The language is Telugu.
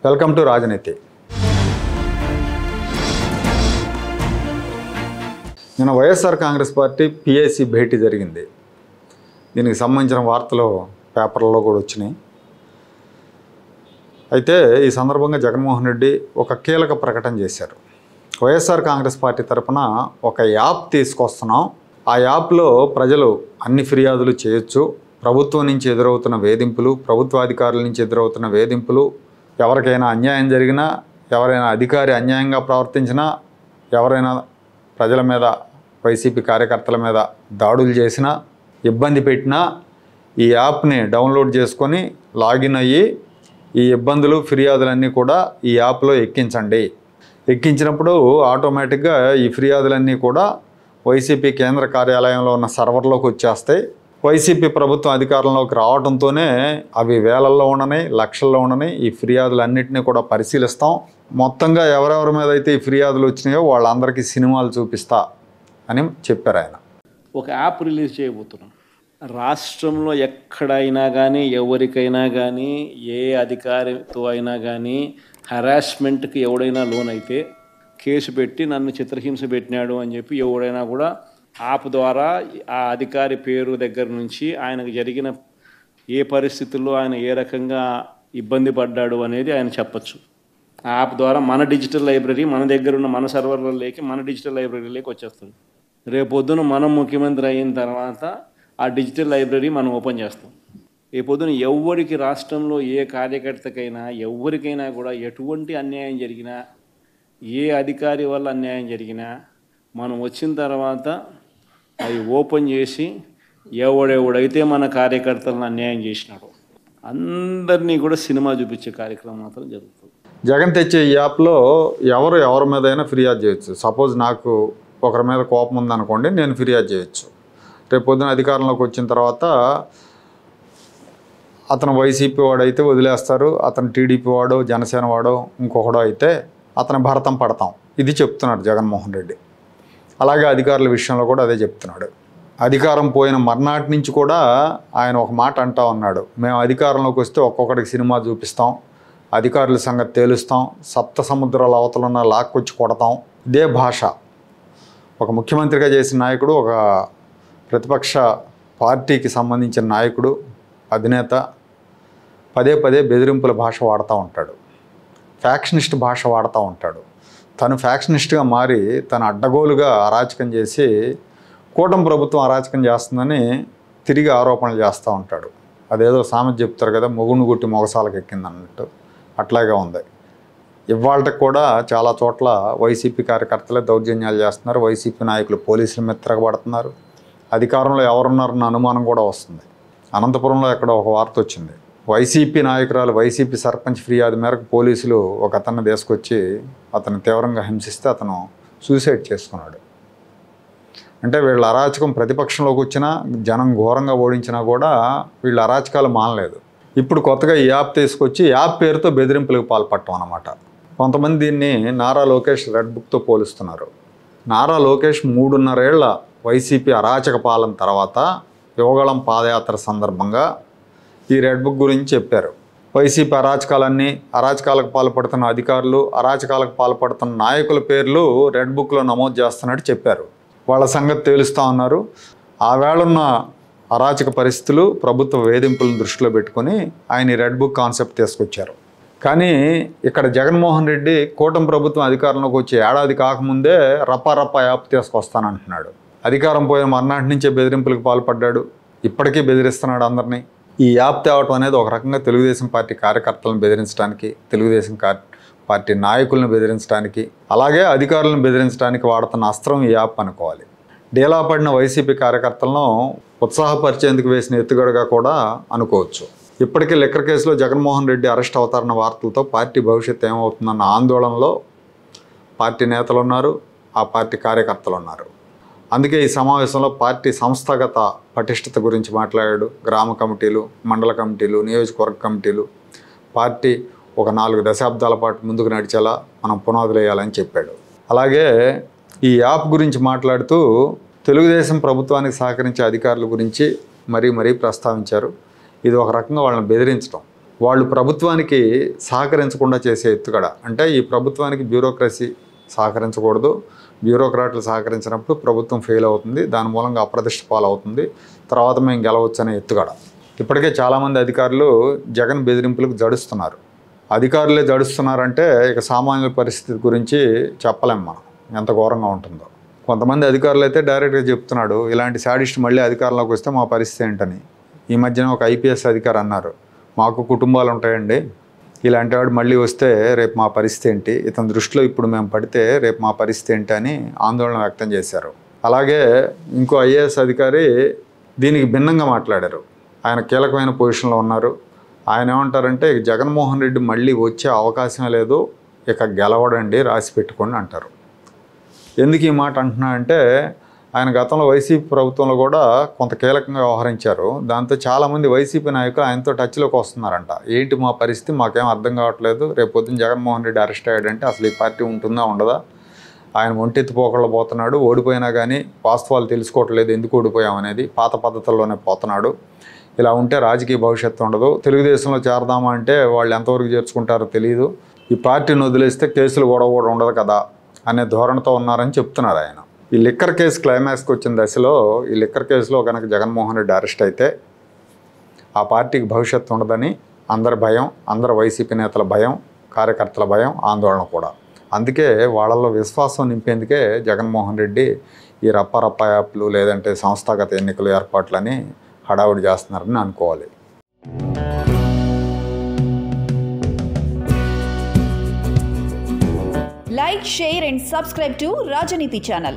వెల్కమ్ టు రాజనీతి. నిన్న వైఎస్ఆర్ కాంగ్రెస్ పార్టీ పిఏసీ భేటీ జరిగింది. దీనికి సంబంధించిన వార్తలు పేపర్లలో కూడా వచ్చినాయి. అయితే ఈ సందర్భంగా జగన్మోహన్ రెడ్డి ఒక కీలక ప్రకటన చేశారు. వైఎస్ఆర్ కాంగ్రెస్ పార్టీ తరఫున ఒక యాప్ తీసుకొస్తున్నాం. ఆ యాప్లో ప్రజలు అన్ని ఫిర్యాదులు చేయొచ్చు. ప్రభుత్వం నుంచి ఎదురవుతున్న వేధింపులు, ప్రభుత్వాధికారుల నుంచి ఎదురవుతున్న వేధింపులు, ఎవరికైనా అన్యాయం జరిగినా, ఎవరైనా అధికారి అన్యాయంగా ప్రవర్తించినా, ఎవరైనా ప్రజల మీద, వైసీపీ కార్యకర్తల మీద దాడులు చేసినా, ఇబ్బంది పెట్టినా ఈ యాప్ని డౌన్లోడ్ చేసుకొని లాగిన్ అయ్యి ఈ ఇబ్బందులు, ఫిర్యాదులన్నీ కూడా ఈ యాప్లో ఎక్కించండి. ఎక్కించినప్పుడు ఆటోమేటిక్గా ఈ ఫిర్యాదులన్నీ కూడా వైసీపీ కేంద్ర కార్యాలయంలో ఉన్న సర్వర్లోకి వచ్చేస్తాయి. వైసీపీ ప్రభుత్వం అధికారంలోకి రావడంతోనే అవి వేలల్లో ఉండని, లక్షల్లో ఉండని ఈ ఫిర్యాదులన్నింటినీ కూడా పరిశీలిస్తాం. మొత్తంగా ఎవరెవరి మీద అయితే ఈ ఫిర్యాదులు వచ్చినాయో వాళ్ళందరికీ సినిమాలు చూపిస్తా అని చెప్పారు ఆయన. ఒక యాప్ రిలీజ్ చేయబోతున్నాం. రాష్ట్రంలో ఎక్కడైనా కానీ, ఎవరికైనా కానీ, ఏ అధికారితో అయినా కానీ హరాస్మెంట్కి ఎవడైనా లోన్ అయితే కేసు పెట్టి నన్ను చిత్రహింస పెట్టినాడు అని చెప్పి ఎవడైనా కూడా యాప్ ద్వారా ఆ అధికారి పేరు దగ్గర నుంచి ఆయనకు జరిగిన ఏ పరిస్థితుల్లో ఆయన ఏ రకంగా ఇబ్బంది పడ్డాడు అనేది ఆయన చెప్పచ్చు. ఆ యాప్ ద్వారా మన డిజిటల్ లైబ్రరీ, మన దగ్గర ఉన్న మన సర్వర్లలోకి, మన డిజిటల్ లైబ్రరీలోకి వచ్చేస్తుంది. రేపొద్దున మనం ముఖ్యమంత్రి అయిన తర్వాత ఆ డిజిటల్ లైబ్రరీ మనం ఓపెన్ చేస్తాం. రేపొద్దున ఎవరికి, రాష్ట్రంలో ఏ కార్యకర్తకైనా, ఎవరికైనా కూడా ఎటువంటి అన్యాయం జరిగినా, ఏ అధికారి వల్ల అన్యాయం జరిగినా మనం వచ్చిన తర్వాత అవి ఓపెన్ చేసి ఎవడెవడైతే మన కార్యకర్తలను అన్యాయం చేసినాడో అందరినీ కూడా సినిమా చూపించే కార్యక్రమం మాత్రం జరుగుతుంది. జగన్ తెచ్చే ఈ యాప్లో ఎవరి మీదైనా ఫిర్యాదు చేయొచ్చు. సపోజ్ నాకు ఒకరి మీద కోపం ఉందనుకోండి, నేను ఫిర్యాదు చేయొచ్చు. రేపు పొద్దున అధికారంలోకి వచ్చిన తర్వాత అతను వైసీపీ వాడు అయితే వదిలేస్తారు, అతను టీడీపీ వాడు, జనసేన వాడు, ఇంకొకడో అయితే అతను భరతం పడతాం. ఇది చెప్తున్నాడు జగన్మోహన్ రెడ్డి. అలాగే అధికారుల విషయంలో కూడా అదే చెప్తున్నాడు. అధికారం పోయిన మర్నాటి నుంచి కూడా ఆయన ఒక మాట అంటా ఉన్నాడు, మేము అధికారంలోకి వస్తే ఒక్కొక్కడికి సినిమా చూపిస్తాం, అధికారుల సంగతి తేలుస్తాం, సప్త సముద్రాల అవతలున్న లాక్కొచ్చి కొడతాం. ఇదే భాష ఒక ముఖ్యమంత్రిగా చేసిన నాయకుడు, ఒక ప్రతిపక్ష పార్టీకి సంబంధించిన నాయకుడు, అధినేత పదే పదే బెదిరింపుల భాష వాడుతూ ఉంటాడు, ఫ్యాక్షనిస్ట్ భాష వాడుతూ ఉంటాడు. తను ఫ్యాక్షనిస్ట్గా మారి తన అడ్డగోలుగా అరాచకం చేసి కూటమి ప్రభుత్వం అరాచకం చేస్తుందని తిరిగి ఆరోపణలు చేస్తూ ఉంటాడు. అదేదో సామెత చెప్తారు కదా, మొగును గుట్టి మొగసాలకు ఎక్కింది అన్నట్టు. అట్లాగే ఉంది. ఇవాళకి కూడా చాలా చోట్ల వైసీపీ కార్యకర్తలే దౌర్జన్యాలు చేస్తున్నారు. వైసీపీ నాయకులు పోలీసుల మీద తిరగబడుతున్నారు. అధికారంలో ఎవరున్నారన్న అనుమానం కూడా వస్తుంది. అనంతపురంలో ఎక్కడ ఒక వార్త వచ్చింది, వైసీపీ నాయకురాలు, వైసీపీ సర్పంచ్ ఫిర్యాదు మేరకు పోలీసులు ఒక అతన్ని తీసుకొచ్చి అతను తీవ్రంగా హింసిస్తే అతను సూసైడ్ చేసుకున్నాడు. అంటే వీళ్ళ అరాచకం ప్రతిపక్షంలోకి వచ్చినా, జనం ఘోరంగా ఓడించినా కూడా వీళ్ళ అరాచకాలు మానలేదు. ఇప్పుడు కొత్తగా ఈ యాప్ తీసుకొచ్చి యాప్ పేరుతో బెదిరింపులకు పాల్పడటం అన్నమాట. కొంతమంది దీన్ని నారా లోకేష్ రెడ్ బుక్తో పోలుస్తున్నారు. నారా లోకేష్ 3.5 ఏళ్ల వైసీపీ అరాచక పాలన తర్వాత యువగళం పాదయాత్ర సందర్భంగా ఈ రెడ్ బుక్ గురించి చెప్పారు. వైసీపీ అరాచకాలకు పాల్పడుతున్న అధికారులు, అరాచకాలకు పాల్పడుతున్న నాయకుల పేర్లు రెడ్ బుక్లో నమోదు చేస్తున్నట్టు చెప్పారు. వాళ్ళ సంగతి తేలుస్తూ ఉన్నారు. ఆ వేళున్న అరాచక పరిస్థితులు, ప్రభుత్వ వేధింపులను దృష్టిలో పెట్టుకొని ఆయన ఈ రెడ్ బుక్ కాన్సెప్ట్ తీసుకొచ్చారు. కానీ ఇక్కడ జగన్మోహన్ రెడ్డి కూటమి ప్రభుత్వం అధికారంలోకి వచ్చి ఏడాది కాకముందే రప్పా యాప్ తీసుకొస్తానంటున్నాడు. అధికారం పోయిన మర్నాటి నుంచే బెదిరింపులకు పాల్పడ్డాడు. ఇప్పటికీ బెదిరిస్తున్నాడు అందరినీ. ఈ యాప్ తేవటం అనేది ఒక రకంగా తెలుగుదేశం పార్టీ కార్యకర్తలను బెదిరించడానికి, తెలుగుదేశం పార్టీ నాయకులను బెదిరించడానికి, అలాగే అధికారులను బెదిరించడానికి వాడుతున్న అస్త్రం ఈ యాప్ అనుకోవాలి. డేలా పడిన వైసీపీ కార్యకర్తలను ఉత్సాహపరిచేందుకు వేసిన ఎత్తుగడగా కూడా అనుకోవచ్చు. ఇప్పటికీ లిక్కర్ కేసులో జగన్మోహన్ రెడ్డి అరెస్ట్ అవుతారన్న వార్తలతో పార్టీ భవిష్యత్తు ఏమవుతుందన్న ఆందోళనలో పార్టీ నేతలు ఉన్నారు, ఆ పార్టీ కార్యకర్తలు ఉన్నారు. అందుకే ఈ సమావేశంలో పార్టీ సంస్థాగత పటిష్టత గురించి మాట్లాడాడు. గ్రామ కమిటీలు, మండల కమిటీలు, నియోజకవర్గ కమిటీలు, పార్టీ ఒక 4 దశాబ్దాల పాటు ముందుకు నడిచేలా మనం పునాదులు వేయాలని చెప్పాడు. అలాగే ఈ యాప్ గురించి మాట్లాడుతూ తెలుగుదేశం ప్రభుత్వానికి సహకరించే అధికారుల గురించి మరీ ప్రస్తావించారు. ఇది ఒక రకంగా వాళ్ళని బెదిరించడం. వాళ్ళు ప్రభుత్వానికి సహకరించకుండా చేసే ఎత్తుగడ. అంటే ఈ ప్రభుత్వానికి బ్యూరోక్రసీ సహకరించకూడదు, బ్యూరోక్రాట్లు సహకరించినప్పుడు ప్రభుత్వం ఫెయిల్ అవుతుంది, దాని మూలంగా అప్రతిష్ట పాలవుతుంది, తర్వాత మేము గెలవచ్చు అనే ఎత్తుగడ. ఇప్పటికే చాలామంది అధికారులు జగన్ బెదిరింపులకు జడుస్తున్నారు. అధికారులే జడుస్తున్నారంటే ఇక సామాన్యుల పరిస్థితి గురించి చెప్పలేం మనం, ఎంత ఘోరంగా ఉంటుందో. కొంతమంది అధికారులు అయితే డైరెక్ట్గా చెప్తున్నాడు, ఇలాంటి శాడిస్ట్ మళ్ళీ అధికారంలోకి వస్తే మా పరిస్థితి ఏంటని. ఈ మధ్యన ఒక ఐపీఎస్ అధికారి అన్నారు, మాకు కుటుంబాలు ఉంటాయండి, ఇలాంటి వాడు మళ్ళీ వస్తే రేపు మా పరిస్థితి ఏంటి, ఇతని దృష్టిలో ఇప్పుడు మేము పడితే రేపు మా పరిస్థితి ఏంటి అని ఆందోళన వ్యక్తం చేశారు. అలాగే ఇంకో ఐఏఎస్ అధికారి దీనికి భిన్నంగా మాట్లాడారు. ఆయన కీలకమైన పొజిషన్లో ఉన్నారు. ఆయన ఏమంటారంటే జగన్మోహన్ రెడ్డి మళ్ళీ వచ్చే అవకాశం లేదు, ఇక గెలవడండి, రాసి పెట్టుకోండి అంటారు. ఎందుకు ఈ మాట అంటున్నా అంటే ఆయన గతంలో వైసీపీ ప్రభుత్వంలో కూడా కొంత కీలకంగా వ్యవహరించారు. దాంతో చాలామంది వైసీపీ నాయకులు ఆయనతో టచ్లోకి వస్తున్నారంట. ఏంటి మా పరిస్థితి, మాకేం అర్థం కావట్లేదు, రేపు పొద్దున్న జగన్మోహన్ రెడ్డి అరెస్ట్ అయ్యాడంటే అసలు ఈ పార్టీ ఉంటుందా ఉండదా, ఆయన ఒంటెత్తిపోకళ్ళు పోతున్నాడు, ఓడిపోయినా కానీ వాస్తవాలు తెలుసుకోవట్లేదు ఎందుకు ఓడిపోయామనేది, పాత పద్ధతుల్లోనే పోతున్నాడు, ఇలా ఉంటే రాజకీయ భవిష్యత్తు ఉండదు, తెలుగుదేశంలో చేరదామా అంటే వాళ్ళు ఎంతవరకు చేర్చుకుంటారో తెలియదు, ఈ పార్టీని వదిలేస్తే కేసులు గొడవ కూడా ఉండదు కదా అనే ధోరణితో ఉన్నారని చెప్తున్నారు ఆయన. ఈ లిక్కర్ కేసు క్లైమాక్స్కి వచ్చిన దశలో ఈ లిక్కర్ కేసులో కనుక జగన్మోహన్ రెడ్డి అరెస్ట్ అయితే ఆ పార్టీకి భవిష్యత్తు ఉండదని అందరి భయం, అందరు వైసీపీ నేతల భయం, కార్యకర్తల భయం, ఆందోళన కూడా. అందుకే వాళ్ళల్లో విశ్వాసం నింపేందుకే జగన్మోహన్ రెడ్డి ఈ రప్ప యాప్లు లేదంటే సంస్థాగత ఎన్నికల ఏర్పాట్లని హడావుడి చేస్తున్నారని అనుకోవాలి. Like, share and subscribe to Rajaniti channel.